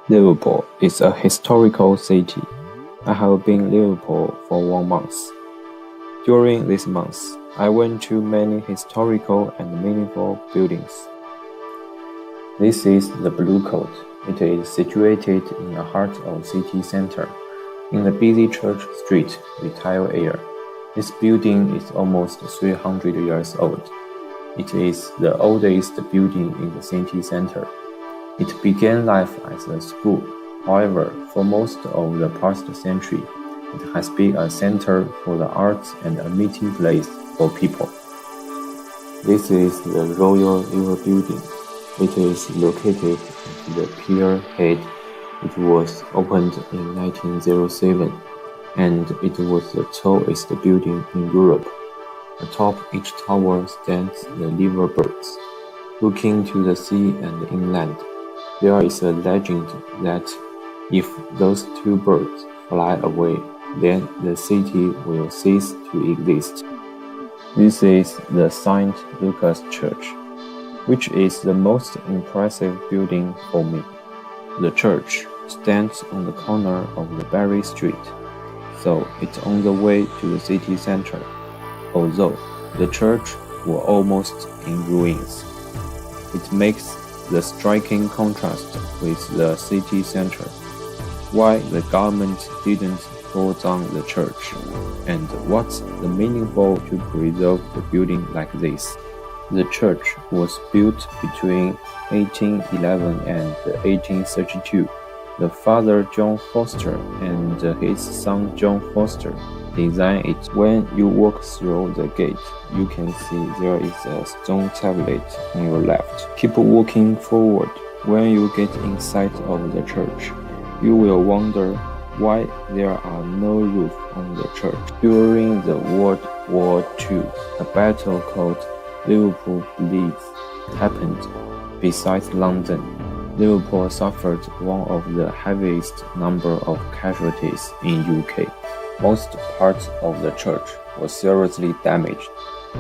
Liverpool is a historical city. I have been in Liverpool for 1 month. During this month, I went to many historical and meaningful buildings. This is the Blue Coat. It is situated in the heart of city center, in the busy Church Street with tile air. This building is almost 300 years old. It is the oldest building in the city center. It began life as a school. However, for most of the past century, it has been a center for the arts and a meeting place for people. This is the Royal River Building. It is located at the pier head. It was opened in 1907, and it was the tallest building in Europe. Atop each tower stands the liver birds, looking to the sea and inland. There is a legend that if those two birds fly away, then the city will cease to exist. This is the St. Lucas Church, which is the most impressive building for me. The church stands on the corner of the Berry Street, so it's on the way to the city center, although the church was almost in ruins. It makes the striking contrast with the city center. Why the government didn't pull down the church, and what's the meaningful to preserve the building like this? The church was built between 1811 and 1832. The father John Foster and his son John Foster designed it. When you walk through the gate, you can see there is a stone tablet on your left. Keep walking forward. When you get inside of the church, you will wonder why there are no roof on the church. During the World War II, a battle called Liverpool Blitz happened. Besides London, Liverpool suffered one of the heaviest number of casualties in UK. Most parts of the church were seriously damaged.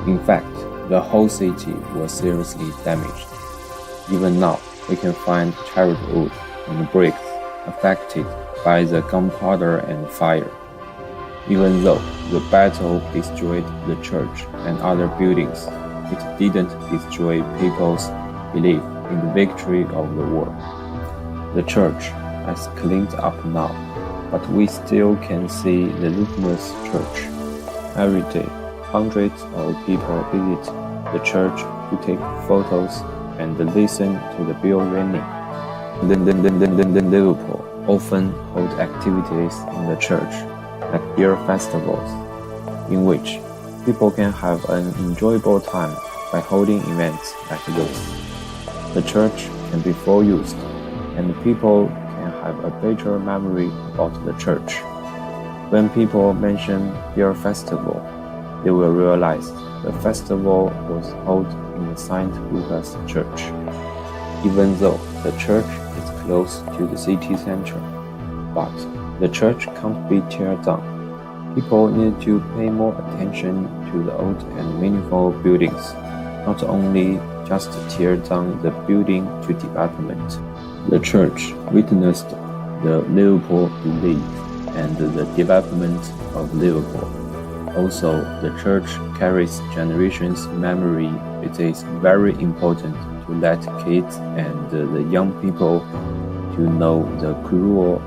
In fact, the whole city was seriously damaged. Even now, we can find charred wood and bricks affected by the gunpowder and fire. Even though the battle destroyed the church and other buildings, it didn't destroy people's belief in the victory of the war. The church has cleaned up now, but we still can see the luminous church. Every day, hundreds of people visit the church to take photos and listen to the bell ringing. Liverpool often hold activities in the church, like beer festivals, in which people can have an enjoyable time by holding events like those. The church can be full used, and people can have a better memory about the church. When people mention beer festival, they will realize the festival was held in the St. Lucas Church. Even though the church is close to the city center, but the church can't be teared down. People need to pay more attention to the old and meaningful buildings, not only just tear down the building to development. The church witnessed the Liverpool Blitz and the development of Liverpool. Also, the church carries generations' memory. It is very important to let kids and the young people to know the cruel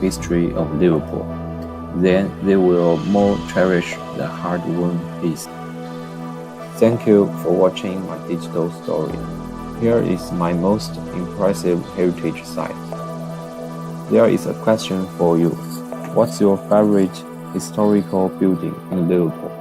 history of Liverpool. Then they will more cherish the hard-won peace. Thank you for watching my digital story. Here is my most impressive heritage site. There is a question for you. What's your favorite historical building in Liverpool?